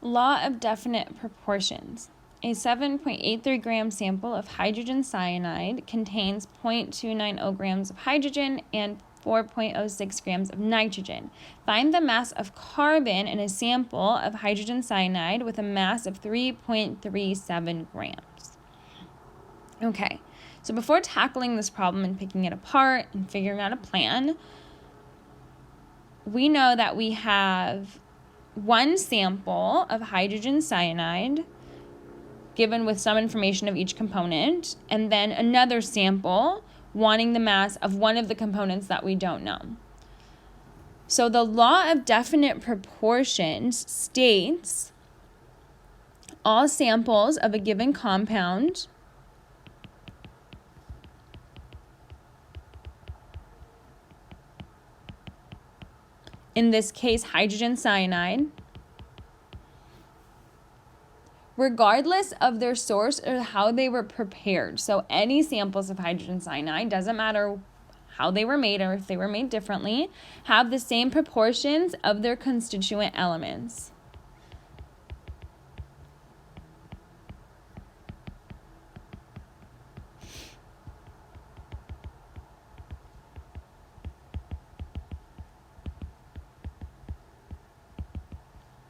Law of definite proportions. A 7.83 gram sample of hydrogen cyanide contains 0.290 grams of hydrogen and 4.06 grams of nitrogen. Find the mass of carbon in a sample of hydrogen cyanide with a mass of 3.37 grams. Okay, so before tackling this problem and picking it apart and figuring out a plan, we know that we have one sample of hydrogen cyanide given with some information of each component, and then another sample wanting the mass of one of the components that we don't know. So the law of definite proportions states all samples of a given compound in this case hydrogen cyanide, regardless of their source or how they were prepared. So any samples of hydrogen cyanide, doesn't matter how they were made or if they were made differently, have the same proportions of their constituent elements.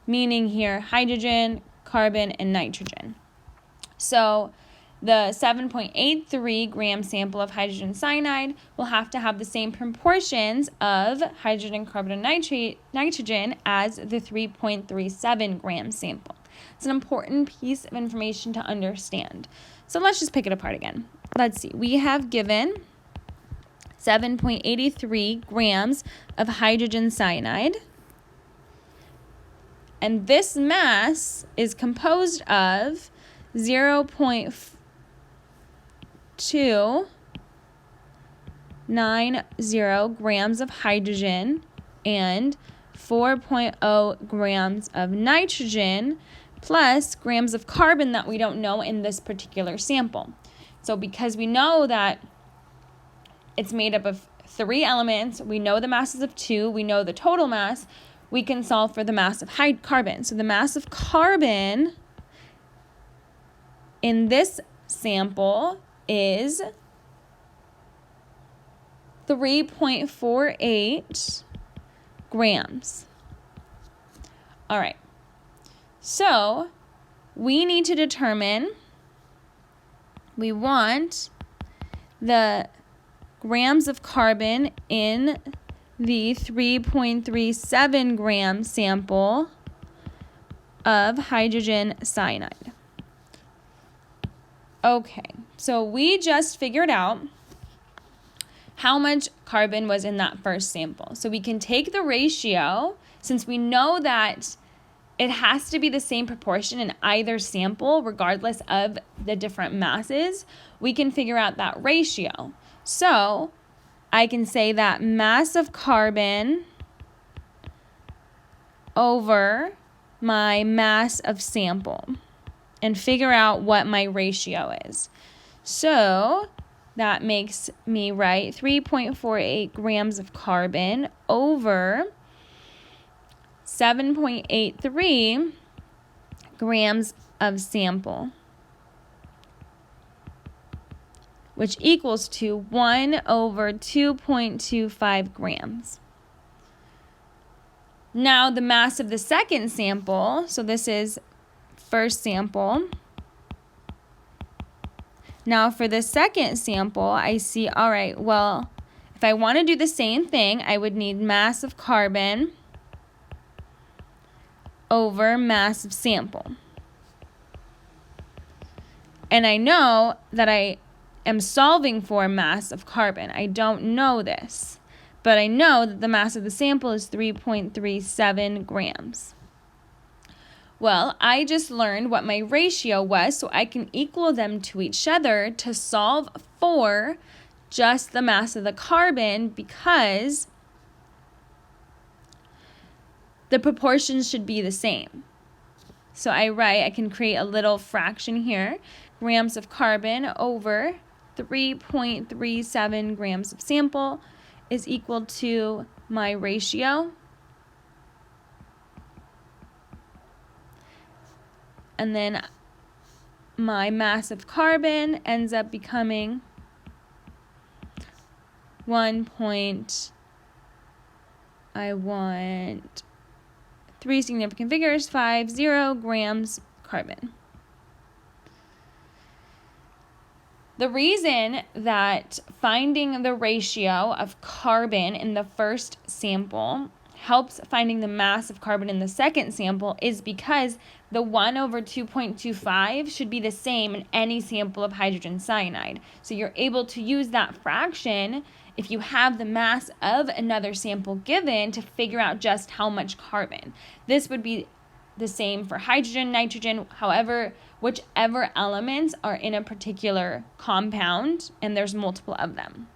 Meaning here hydrogen, carbon, and nitrogen. So the 7.83 gram sample of hydrogen cyanide will have to have the same proportions of hydrogen, carbon, and nitrogen as the 3.37 gram sample. It's an important piece of information to understand. So let's just pick it apart again. Let's see. We have given 7.83 grams of hydrogen cyanide. And this mass is composed of 0.290 grams of hydrogen and 4.0 grams of nitrogen plus grams of carbon that we don't know in this particular sample. So because we know that it's made up of 3 elements, we know the masses of 2, we know the total mass, we can solve for the mass of carbon. So the mass of carbon in this sample is 3.48 grams. All right. So we need to determine, we want the grams of carbon in the 3.37 gram sample of hydrogen cyanide. Okay, so we just figured out how much carbon was in that first sample. So we can take the ratio, since we know that it has to be the same proportion in either sample, regardless of the different masses, we can figure out that ratio. So I can say that mass of carbon over my mass of sample and figure out what my ratio is. So that makes me write 3.48 grams of carbon over 7.83 grams of sample, which equals to 1 over 2.25 grams. Now the mass of the second sample, so this is first sample. Now for the second sample, I see, all right, well, if I want to do the same thing, I would need mass of carbon over mass of sample. And I know that I am solving for mass of carbon. I don't know this, but I know that the mass of the sample is 3.37 grams. Well, I just learned what my ratio was, so I can equal them to each other to solve for just the mass of the carbon, because the proportions should be the same. So I can create a little fraction here, grams of carbon over 3.37 grams of sample is equal to my ratio. and then my mass of carbon ends up becoming 3 significant figures, 50 grams carbon. The reason that finding the ratio of carbon in the first sample helps finding the mass of carbon in the second sample is because the 1/2.25 should be the same in any sample of hydrogen cyanide. So you're able to use that fraction if you have the mass of another sample given to figure out just how much carbon. This would be the same for hydrogen, nitrogen, whichever elements are in a particular compound, and there's multiple of them.